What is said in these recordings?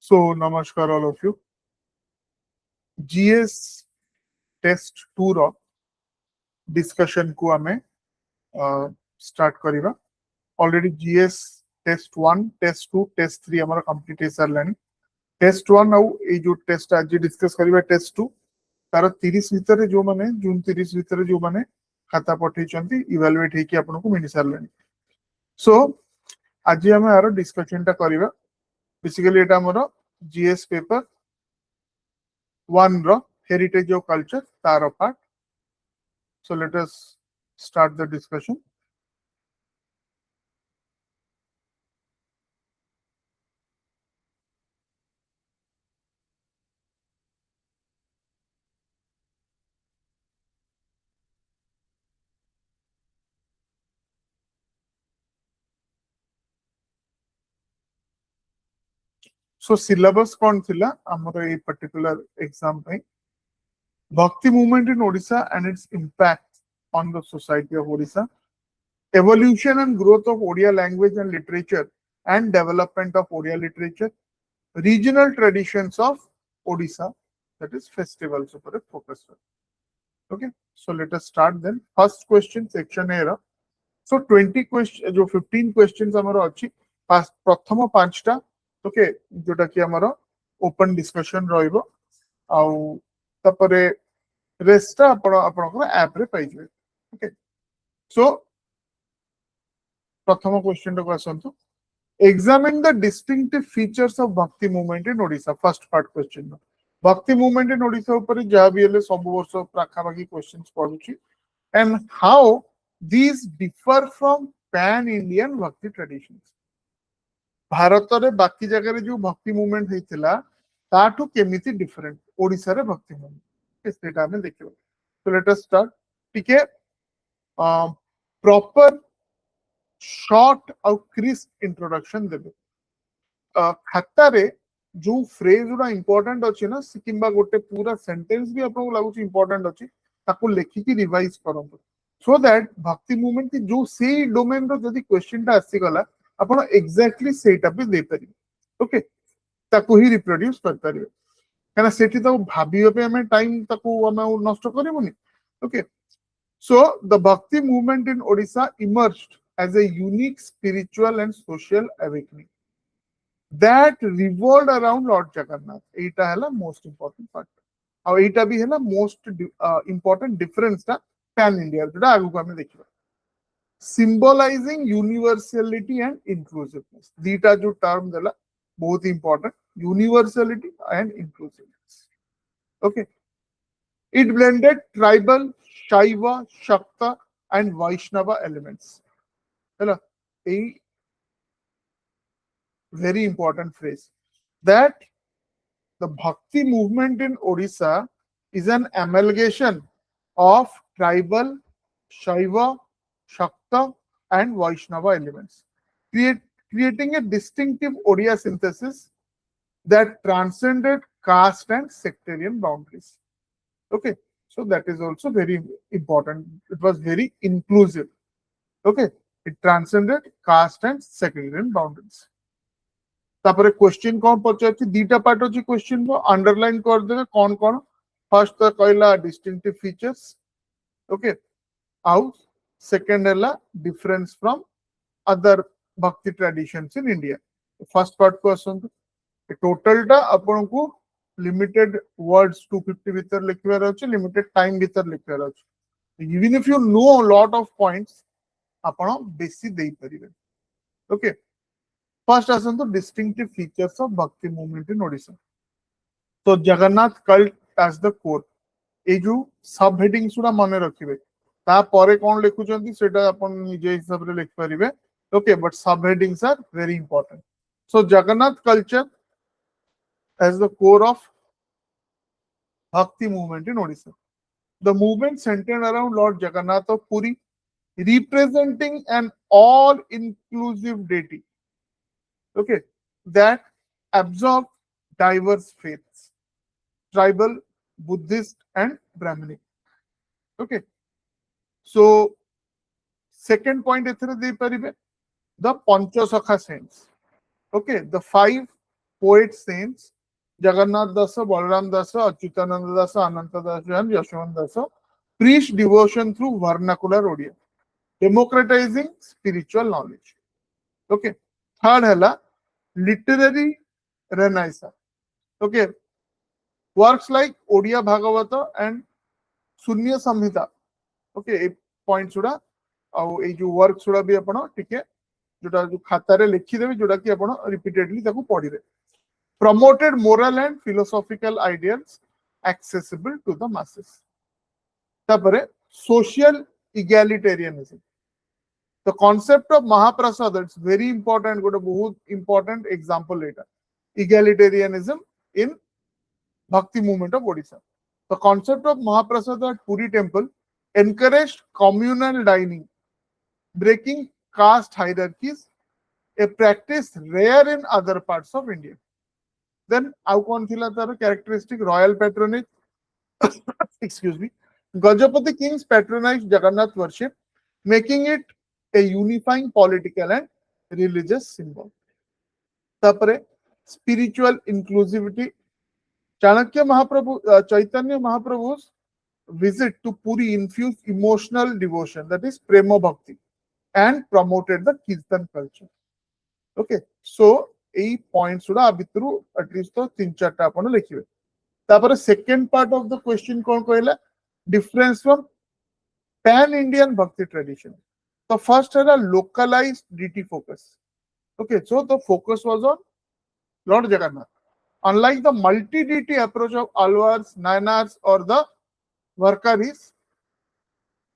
So, namaskar all of you. GS test 2 row discussion को हमें start करिबा. Already GS test 1, test 2, test 3 हमारा complete है सरलानी. Test 1 ଆଉ ए जो test आज discuss करिबा test 2 तार 30 ଭିତରେ जो माने जून 30 ଭିତରେ जो माने खाता पठेइचंती evaluate हेकी आपन को मिलि सरलानी. So आज हमें आरो discussion टा करिबा. Basically एटा हमरो GS paper 1 row heritage of culture तार part. So let us start the discussion. So syllabus कौन थिला हमरो ए particular exam पे Bhakti movement in Odisha and its impact on the society of Odisha, evolution and growth of Odia language and literature and development of Odia literature, regional traditions of Odisha, that is festivals पर एक focus. Okay, so let us start then. First question section A. So 20 question जो 15 questions हमारा अच्छी प्रथम 5टा okay जोटा कि हमारा open discussion रहइबो आउ तापरे रेस्ट आपण आपनकर ऐप रे पाइ जबे. ओके सो प्रथम क्वेश्चन को आसंतु. Examine the distinctive features of Bhakti movement in Odisha. First part question. Bhakti movement in Odisha ऊपर जहाँ भी हेले सब वर्ष पाखापाखि questions पढुची and how these differ from pan Indian Bhakti traditions. Bharat रे बाकी जगह रे जो भक्ति मूवमेंट हेतिला ताठू केमिति डिफरेंट ओडिसा रे भक्ति मूवमेंट सेटा हमें देखिबो. So let us start. ठीक है, प्रॉपर शॉर्ट और क्रिस्प इंट्रोडक्शन देबे. खाता रे जो फ्रेज गुडा इंपोर्टेंट अछि ना किंबा गोटे पूरा सेंटेंस भी आपको लागु छी इंपोर्टेंट अछि ताको लेखि की रिवाइज करंतु सो दैट भक्ति मूवमेंट की जो सी डोमेन रो जदी क्वेश्चन टा आसी गला आपण एग्जैक्टली सेटा भी दे परिबे. ओके ताको ही रिप्रोड्यूस कर परिबे काना सेठी तो भाबियो पे हमें टाइम ताको हम नष्ट करिबोनी. ओके सो द भक्ति movement in Odisha emerged as a unique spiritual and social awakening that revolved around Lord Jagannath. एटा हैला मोस्ट इंपोर्टेंट पार्ट और एटा भी हैला मोस्ट इंपोर्टेंट डिफरेंस ता पैन इंडिया जोटा आगु को हमें देखिबा. Symbolizing universality and inclusiveness. दीटा जो टर्म देला बहुत important, universality and inclusiveness. Okay, it blended tribal, Shaiva, Shakta and Vaishnava elements. हैला ए very important phrase that the Bhakti movement in Odisha is an amalgamation of tribal, Shaiva, Shakta and Vaishnava elements, creating a distinctive Odia synthesis that transcended caste and sectarian boundaries. Okay, so that is also very important. It was very inclusive. Okay, it transcended caste and sectarian boundaries. तापरे question कौन पचारछि दीटा part अछि question को underline कर देबे कौन कौन. First तो कहला डिस्टिंक्टिव फीचर्स. ओके आउ सेकंड हैला डिफरेंस फ्रॉम अदर भक्ति traditions in India. First part को असंतु टोटल टा आपन को लिमिटेड वर्ड्स 250 भीतर लिखवार अछि, लिमिटेड टाइम भीतर लिखवार अछि. Even if you know lot of points आपन बेसी देई परिबे. ओके First आसंतु distinctive features of Bhakti movement in Odisha. So Jagannath cult as the core. ए जो सब हेडिंग्स उडा माने रखिबे ता परे कोन लिखुचंती सेटा अपन निजे हिसाब रे लिख परिबे. Okay but sub headings are very important. So Jagannath culture as the core of Bhakti movement in Odisha. The movement centered around Lord Jagannath of Puri, representing an all-inclusive deity. Okay, that absorb diverse faiths, tribal, Buddhist and Brahminic. Okay, so second point एथरे दे परिबे the Panchasakha saints. Okay, the 5 poet saints Jagannath Dasa, Balaram Dasa, Achyutananda Dasa, Ananta Dasa, and Yashwant Dasa preached devotion through vernacular Odia, democratizing spiritual knowledge. Okay. Third hela literary renaissance. Okay. Works like Odia Bhagavata and Sunya Samhita. Okay. A point suda. ଆଉ ଏଇ ଯୋଉ work ଗୁଡା ବି ଆପଣ ଟିକେ ଯୋଉଟା ଯୋଉ ଖାତାରେ ଲେଖିଦେବେ ଯୋଉଟା କି ଆପଣ ରିପିଟେଡଲି ତାକୁ ପଢିବେ promoted moral and philosophical ideals accessible to the masses. ତାପରେ social egalitarianism. The concept of Mahaprasad, it's very important, got a बहुत important example later. Egalitarianism in Bhakti movement of Odisha. The concept of Mahaprasad at Puri temple encouraged communal dining, breaking caste hierarchies, a practice rare in other parts of India. Then, how कौन थिला तार characteristic royal patronage? Excuse me. Gajapati kings patronized Jagannath worship, making it a unifying political and religious symbol. Tapare spiritual inclusivity. Chanakya Mahaprabhu, Chaitanya Mahaprabhu's visit to Puri infused emotional devotion, that is prema bhakti, and promoted the Kirtan culture. Okay, so এই points গুলা आ भितरु at least तो 3-4 टा आपण लिखिबे. तापर second part of the question कोन कहला difference from pan Indian bhakti tradition. The first era localized deity focus. Okay, so the focus was on Lord Jagannath. Unlike the multi-deity approach of Alwars, Nayanars or the Varkaris,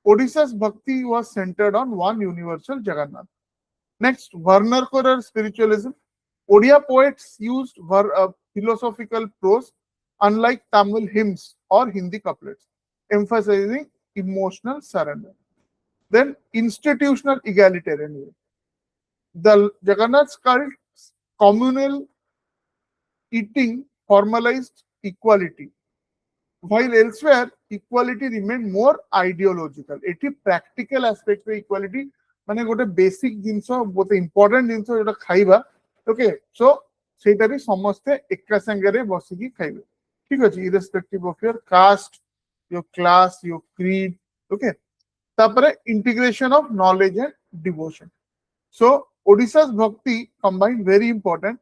Odisha's bhakti was centered on one universal Jagannath. Next, Vernacular spiritualism. Odia poets used philosophical prose, unlike Tamil hymns or Hindi couplets, emphasizing emotional surrender. Then, institutional egalitarianism. The Jagannath cult's communal eating formalized equality, while elsewhere equality remained more ideological. It is practical aspect of equality, माने गोटे basic जिंस बहुत important जिंस जोटा खाइबा. Okay, सो सेटा भी समस्ते एका संगे बसिकी खाइबे. ठीक अछि, irrespective of your caste, your class, your creed. Okay, तापरे integration of knowledge and devotion. So Odisha's bhakti combined very important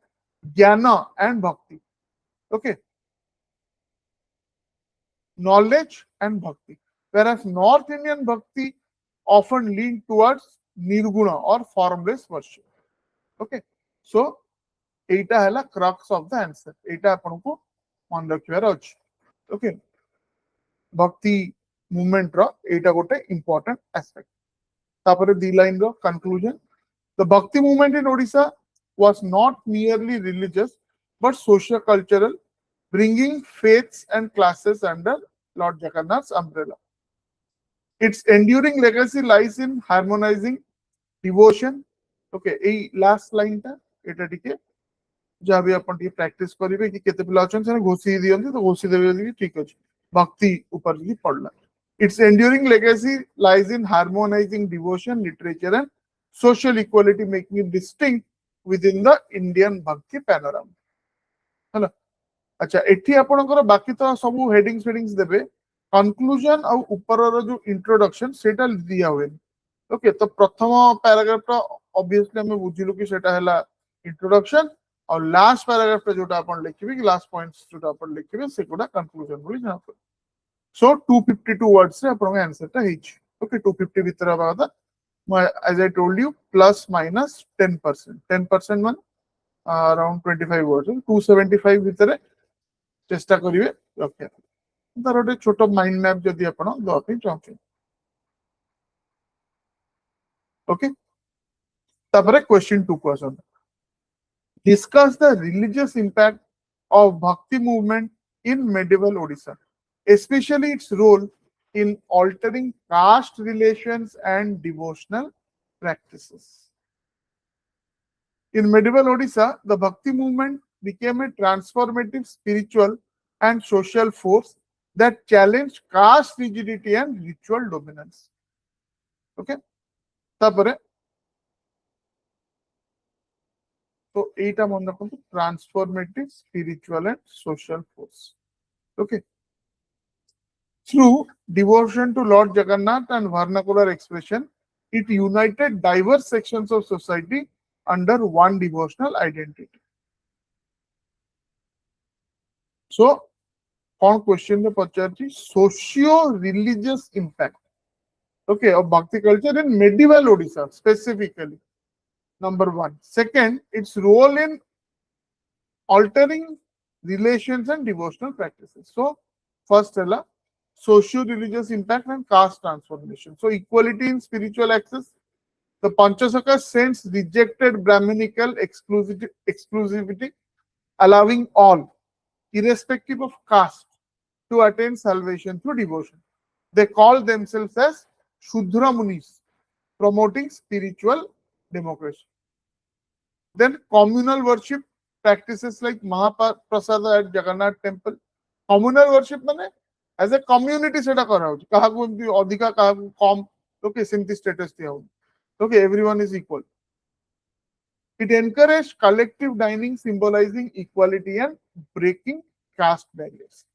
ज्ञान and bhakti. Okay, knowledge and bhakti, whereas North Indian bhakti often lean towards nirguna or formless worship. Okay, so एटा हैला crux of the answer. एटा आपन को मन रखिबार अछि. Okay, bhakti movement रो एटा गोटे important aspect. तापरे the line रो conclusion. The bhakti movement in Odisha was not merely religious but socio-cultural, bringing faiths and classes under Lord Jagannath's umbrella. Its enduring legacy lies in harmonizing devotion. Okay, এই last line টা এটা টিকে जहाँ भी अपन टिके practice करिवे कि केते पिला अछन से घोषी दियंती तो घोषी देबे कि ठीक अछि भक्ति ऊपर भी पढ़ला. Its enduring legacy lies in harmonizing devotion, literature and social equality, making it distinct within the Indian bhakti panorama. हैला. अच्छा, एठी आपनकर बाकी तो सब हेडिंग्स हेडिंग्स देबे. कंक्लूजन और ऊपर रो जो इंट्रोडक्शन सेटा दिया हुए. ओके, तो प्रथम पैराग्राफ टा ऑब्वियसली हमें बुझिलु कि सेटा हैला इंट्रोडक्शन और लास्ट पैराग्राफ टा जोटा अपन लिखिबे कि लास्ट पॉइंट्स जोटा अपन लिखिबे से कोडा कंक्लूजन बोली जाना पड़े. सो 252 वर्ड्स से अपन आंसर टा हिच. ओके, 250 भीतर बादा as I told you plus minus 10%. 10% मान around 25 words. 275 भीतर चेष्टा करिवे रखे. तार गोटे छोट माइंड मैप जदि आपण दवा पे चाहते. ओके, तापरे क्वेश्चन 2 को आसन. Discuss the religious impact of bhakti movement in medieval Odisha, especially its role in altering caste relations and devotional practices. In medieval Odisha, the bhakti movement became a transformative spiritual and social force that challenged caste rigidity and ritual dominance. Okay, tapare तो एटा मन रखंतु transformative spiritual and social force. Okay. Through devotion to Lord Jagannath and vernacular expression, it united diverse sections of society under one devotional identity. So, कौन question में पचारची socio religious impact, okay, of bhakti culture in medieval Odisha specifically. Number one. Second, its role in altering relations and devotional practices. So, first, socio-religious impact and caste transformation. So, equality in spiritual access. The Panchasaka saints rejected Brahminical exclusivity, allowing all, irrespective of caste, to attain salvation through devotion. They call themselves as Shudra Munis, promoting spiritual democracy. Then communal worship practices like Mahaprasada at Jagannath temple. Communal worship means as a community सेटा करा होची. काहाकु एमती अधिका काहाकु कम okay सेमती status दिया होची. Okay, everyone is equal. It encouraged collective dining symbolizing equality and breaking caste barriers.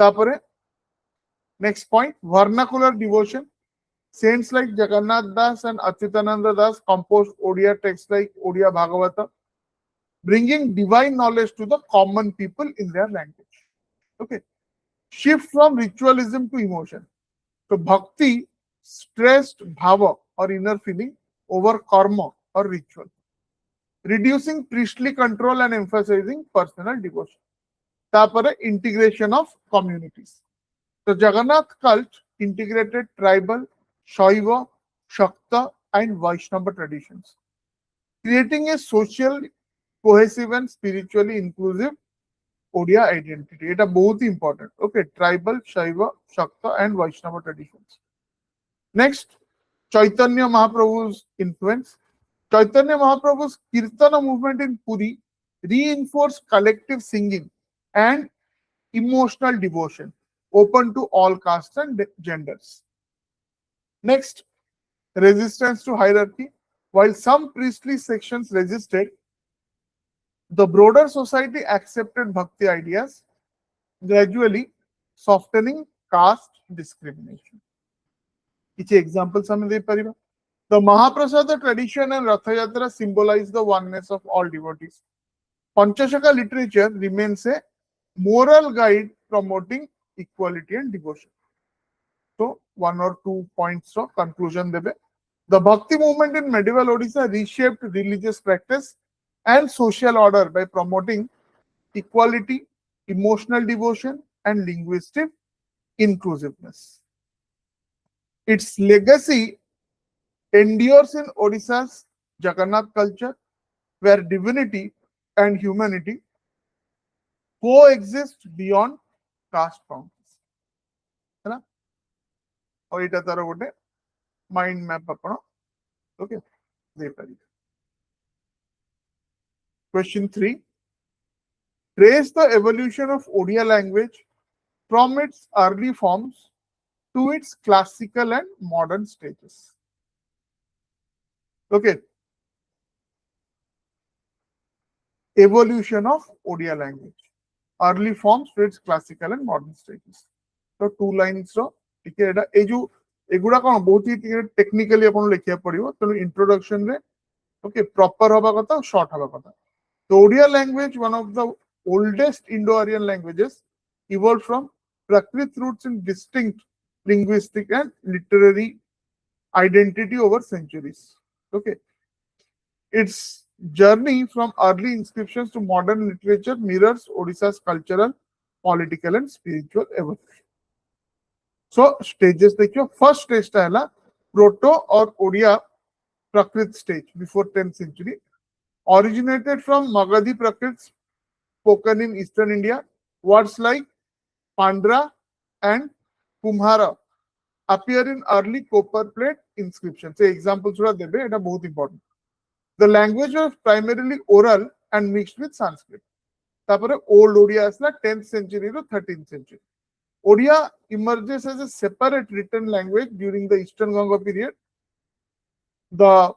तापरे next point, vernacular devotion. Saints like Jagannath Das and Achyutananda Das composed Odia texts like Odia Bhagavata, bringing divine knowledge to the common people in their language. Okay. Shift from ritualism to emotion. So bhakti stressed bhava or inner feeling over karma or ritual, reducing priestly control and emphasizing personal devotion. Tapare integration of communities. The Jagannath cult integrated tribal, Shaiva, Shakta and Vaishnava traditions, creating a social, cohesive and spiritually inclusive Odia identity. It is both important. Okay, tribal, Shaiva, Shakta and Vaishnava traditions. Next, Chaitanya Mahaprabhu's influence. Chaitanya Mahaprabhu's Kirtana movement in Puri reinforced collective singing and emotional devotion, open to all castes and genders. Next, resistance to hierarchy. While some priestly sections resisted, the broader society accepted bhakti ideas, gradually softening caste discrimination. Each example the Mahaprasada tradition and Ratha Yatra symbolize the oneness of all devotees. Panchashaka literature remains a moral guide promoting equality and devotion. So, one or 2 points of conclusion debe. The Bhakti movement in medieval Odisha reshaped religious practice and social order by promoting equality, emotional devotion, and linguistic inclusiveness. Its legacy endures in Odisha's Jagannath culture, where divinity and humanity coexist beyond caste boundaries. और एटा तार गोटे mind map आपण okay दे पारि. Question 3. Trace the evolution of Odia language from its early forms to its classical and modern stages. Okay. Evolution of Odia language. Early forms to its classical and modern stages. So 2 lines ro ठीक है. ए जो एगुडा कोन बहुत ही technically अपन लिखिया पड़ियो. तो introduction रे okay proper हबा कथा शॉर्ट हबा कथा. The Odia language, one of the oldest Indo-Aryan languages, evolved from Prakrit roots in distinct linguistic and literary identity over centuries. Okay. Its journey from early inscriptions to modern literature mirrors Odisha's cultural, political and spiritual evolution. So, stages देखियो. First stage था Proto or Odia Prakrit stage before 10th century. Originated from Magadhi Prakrit spoken in eastern India. Words like Pandra and Kumhara appear in early copper plate inscriptions. Say examples it is very important. The language was primarily oral and mixed with Sanskrit. Tapare Old Odia is 10th century to 13th century. Odia emerges as a separate written language during the Eastern Ganga period. The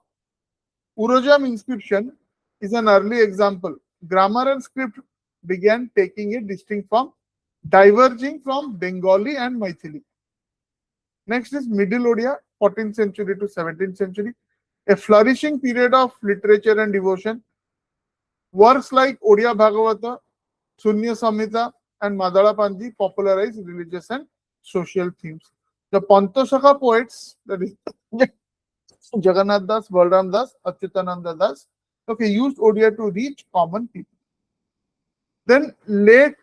Urajam inscription is an early example. Grammar and script began taking a distinct form, diverging from Bengali and Maithili. Next is Middle Odia, 14th century to 17th century, a flourishing period of literature and devotion. Works like Odia Bhagavata, Sunya Samhita, and Madala Panji popularized religious and social themes. The Pantashaka poets, that is Jagannath Das, Balram Das, Achyutananda Das, okay, used Odia to reach common people. Then late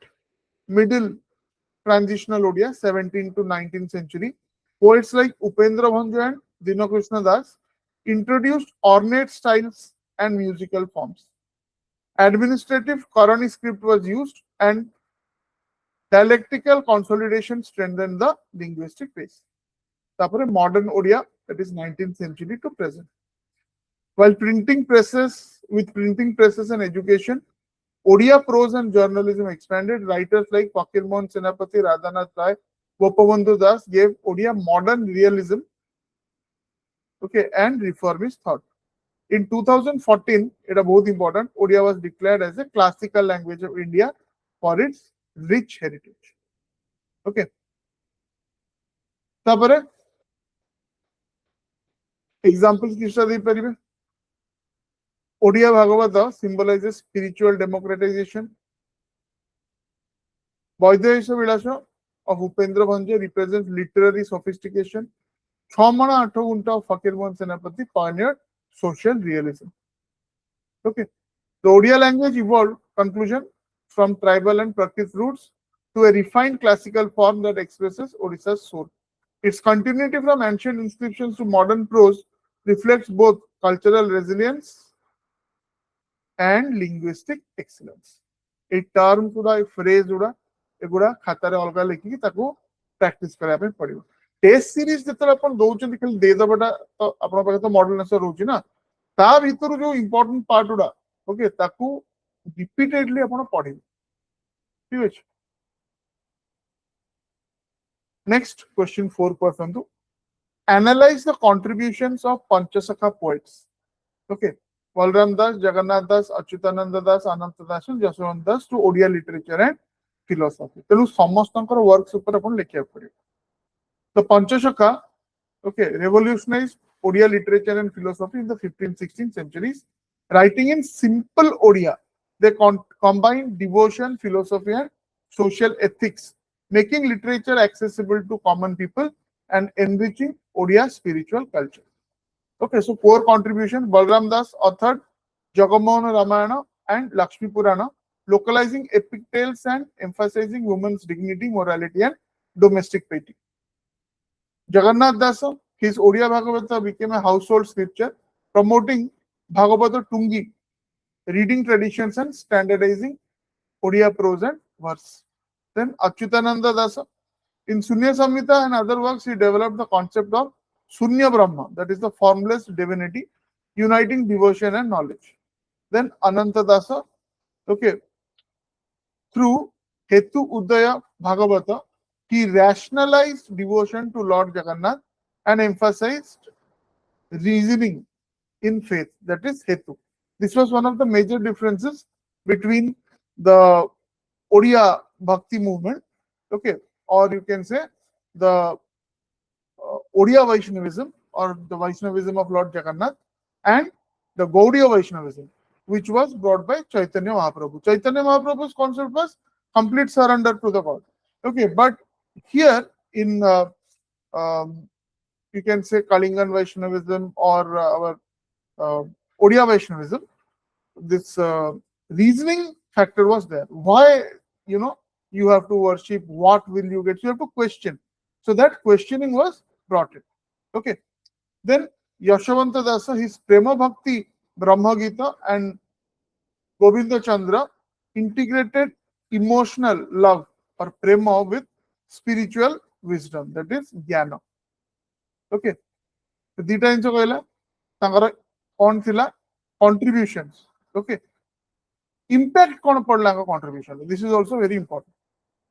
middle transitional Odia, 17th to 19th century, poets like Upendra Bhanjo and Dinakrishna Das introduced ornate styles and musical forms. Administrative Korani script was used and dialectical consolidation strengthened the linguistic base. Tapore modern Odia, that is 19th century to present. While printing presses and education, Odia prose and journalism expanded. Writers like Fakirmohan Senapati, Radhanath Rai, Gopabandhu Das gave Odia modern realism, okay, and reformist thought. In 2014, it is both important, Odia was declared as a classical language of India for its rich heritage. Okay. Tapare examples kishta dei paribe. Odia Bhagavata symbolizes spiritual democratization. Vaidesha Vilasa of Upendra Bhanjo represents literary sophistication. Chhamana Athagunta of Fakirmohan Senapati pioneered social realism. Okay. The Odia language evolved, conclusion, from tribal and Prakrit roots to a refined classical form that expresses Odisha's soul. Its continuity from ancient inscriptions to modern prose reflects both cultural resilience and linguistic excellence. A term गुड़ा, a phrase गुड़ा, एगुड़ा खातारे अलगा लेखिकी ताको practice करया पे पड़िबो. Test series जेतरा अपन दोउचन खाली दे दबटा तो आपन पाखे तो मॉडल आंसर रहउची ना, ता भितरु जो इंपोर्टेंट पार्ट गुड़ा, ओके, ताको रिपीटेडली अपन पढिबो. ठीक अछि. Next question 4 percent. Analyze the contributions of Panchasakha poets. Okay. Balram Das, Jagannath Das, Achyutananda Das, Ananta Das, and Jaswant Das to Odia literature and philosophy. Telu samastankar works upar apun lekhiya padibo. The Panchashakha, okay, revolutionized Odia literature and philosophy in the 15th, 16th centuries. Writing in simple Odia, they combine devotion, philosophy, and social ethics, making literature accessible to common people and enriching Odia spiritual culture. Okay, so core contributions: Balram Das authored Jagamohan Ramayana and Lakshmi Purana, localizing epic tales and emphasizing women's dignity, morality, and domestic piety. Jagannath Das, his Odia Bhagavata became a household scripture, promoting Bhagavata Tungi, reading traditions and standardizing Odia prose and verse. Then Achyutananda Das, in Sunya Samhita and other works, he developed the concept of Sunya Brahma, that is the formless divinity, uniting devotion and knowledge. Then Ananta Dasa, okay, through Hetu Udaya Bhagavata, he rationalized devotion to Lord Jagannath and emphasized reasoning in faith, that is Hetu. This was one of the major differences between the Odia Bhakti movement, okay, or you can say the Odia Vaishnavism or the Vaishnavism of Lord Jagannath and the Gaudiya Vaishnavism, which was brought by Chaitanya Mahaprabhu. Chaitanya Mahaprabhu's concept was complete surrender to the God. Okay, but here in you can say Kalingan Vaishnavism or our Odia Vaishnavism, this reasoning factor was there. Why, you have to worship, what will you get? You have to question. So that questioning was brought in. Okay. Then Yashavanta Dasa, his Prema Bhakti, Brahma Gita and Govinda Chandra integrated emotional love or prema with spiritual wisdom, that is jnana. Okay. So dita incho कहला तांकर कौन थिला contributions. Okay. Impact कौन पड़ला का contribution. This is also very important.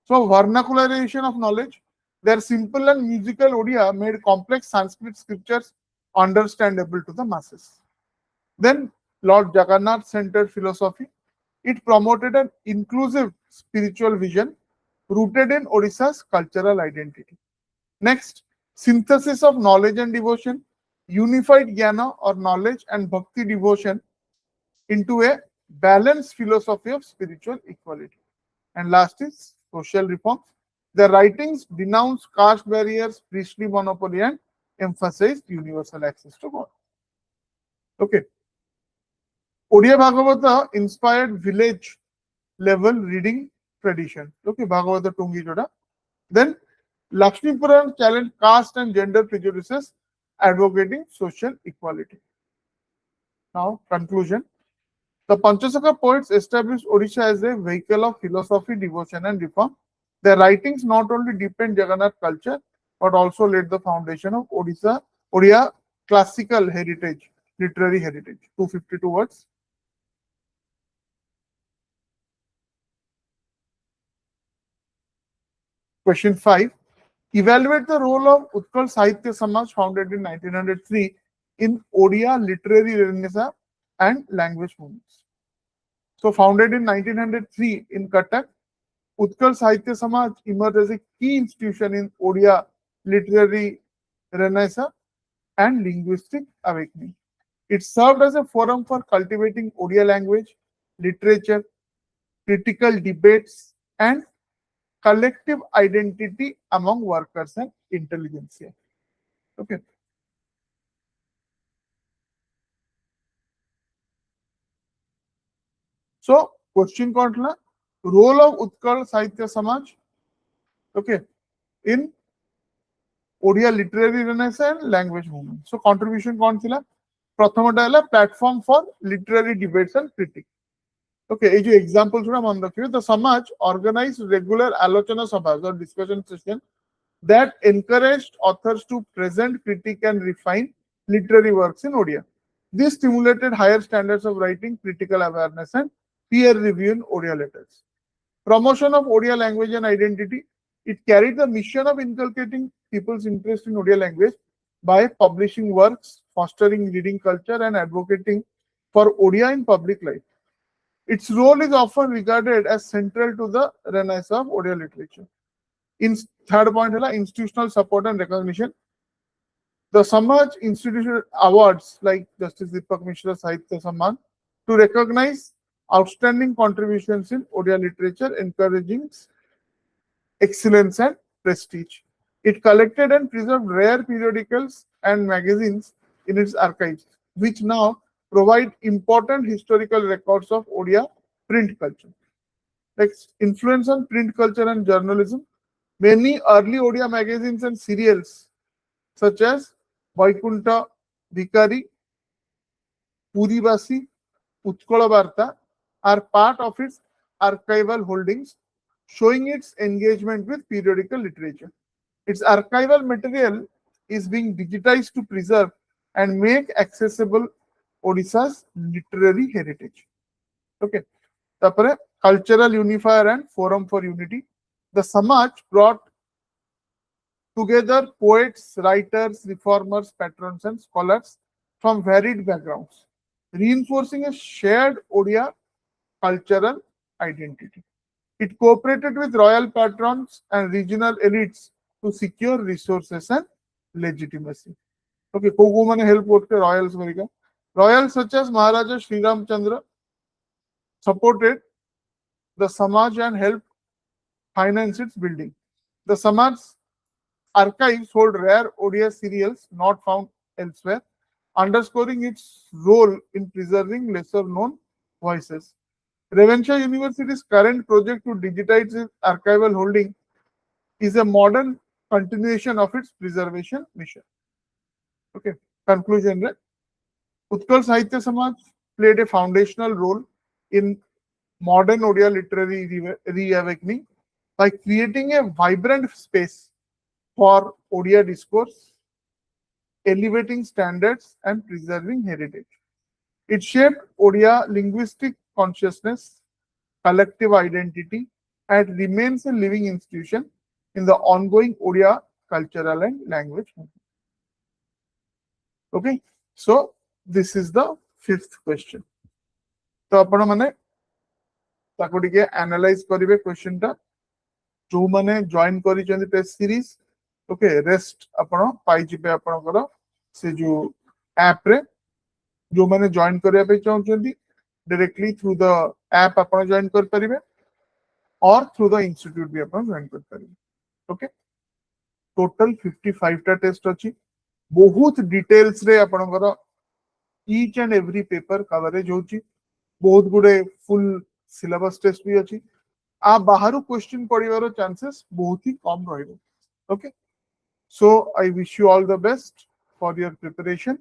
So vernacularization of knowledge. Their simple and musical Odia made complex Sanskrit scriptures understandable to the masses. Then Lord Jagannath-centered philosophy. It promoted an inclusive spiritual vision rooted in Odisha's cultural identity. Next, synthesis of knowledge and devotion, unified jnana or knowledge and bhakti devotion into a balanced philosophy of spiritual equality. And last is social reforms. The writings denounced caste barriers, priestly monopoly, and emphasized universal access to God. Okay. Odia Bhagavata inspired village level reading tradition. Okay, Bhagavata Tungi Joda. Then Lakshmi Puran challenged caste and gender prejudices, advocating social equality. Now, conclusion. The Panchasakha poets established Odisha as a vehicle of philosophy, devotion, and reform. Their writings not only deepened Jagannath culture, but also laid the foundation of Odia classical heritage, literary heritage. 252 words. Question 5. Evaluate the role of Utkal Sahitya Samaj founded in 1903 in Odia literary renaissance and language movements. So founded in 1903 in Cuttack, Utkal Sahitya Samaj emerged as a key institution in Odia literary renaissance and linguistic awakening. It served as a forum for cultivating Odia language, literature, critical debates, and collective identity among workers and intelligentsia. Okay. So, question कौन role of Utkal Sahitya Samaj, okay, in Odia literary renaissance and language movement. So, contribution कौन थिला? प्रथमटा है platform for literary debates and critics. Okay, ये जो example थोड़ा मन रखिए. The Samaj organized regular आलोचना सभा or discussion session that encouraged authors to present, critique, and refine literary works in Odia. This stimulated higher standards of writing, critical awareness, and peer review in Odia letters. Promotion of Odia language and identity. It carried the mission of inculcating people's interest in Odia language by publishing works, fostering reading culture, and advocating for Odia in public life. Its role is often regarded as central to the renaissance of Odia literature. In third point, institutional support and recognition. The Samaj instituted awards like Justice Deepak Mishra Sahitya Samman to recognize outstanding contributions in Odia literature, encouraging excellence and prestige. It collected and preserved rare periodicals and magazines in its archives, which now provide important historical records of Odia print culture. Like influence on print culture and journalism. Many early Odia magazines and serials, such as Vaikunta Bhikari, Puribasi, Utkala Varta, are part of its archival holdings, showing its engagement with periodical literature. Its archival material is being digitized to preserve and make accessible Odisha's literary heritage. Okay. Tapare, cultural unifier and forum for unity. The Samaj brought together poets, writers, reformers, patrons, and scholars from varied backgrounds, reinforcing a shared Odia cultural identity. It cooperated with royal patrons and regional elites to secure resources and legitimacy. Okay, Kogu mane help करते royals America. Royals such as Maharaja Sri Ram Chandra supported the Samaj and helped finance its building. The Samaj archives hold rare Odia serials not found elsewhere, underscoring its role in preserving lesser known voices. Revencha University's current project to digitize its archival holding is a modern continuation of its preservation mission. Okay, conclusion. Right? Utkal Sahitya Samaj played a foundational role in modern Odia literary reawakening by creating a vibrant space for Odia discourse, elevating standards, and preserving heritage. It shaped Odia linguistic consciousness, collective identity, and remains a living institution in the ongoing Odia cultural and language movement. Okay, so this is the fifth question. तो आपण माने ताको टिके analyse करिवे question टा जो माने join करी चंदी टेस्ट सीरीज ओके रेस्ट आपण पाई जिबे आपनकर से जो ऐप रे जो माने जॉइन करिया पे चाहू चंदी डायरेक्टली थ्रू द ऐप आपण जॉइन कर परिबे और थ्रू द इंस्टीट्यूट भी आपण जॉइन कर परिबे ओके टोटल 55 टा टेस्ट अछि बहुत डिटेल्स रे आपनकर each and every paper coverage होची बहुत गुडे फुल सिलेबस टेस्ट भी अछि आ बाहर क्वेश्चन पड़िवार चांसेस बहुत ही कम रहिबो okay so I wish you all the best for your preparation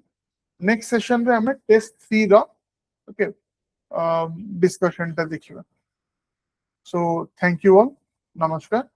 next session रे हमें टेस्ट 3 रो ओके डिस्कशन ता देखिबा सो थैंक यू ऑल नमस्कार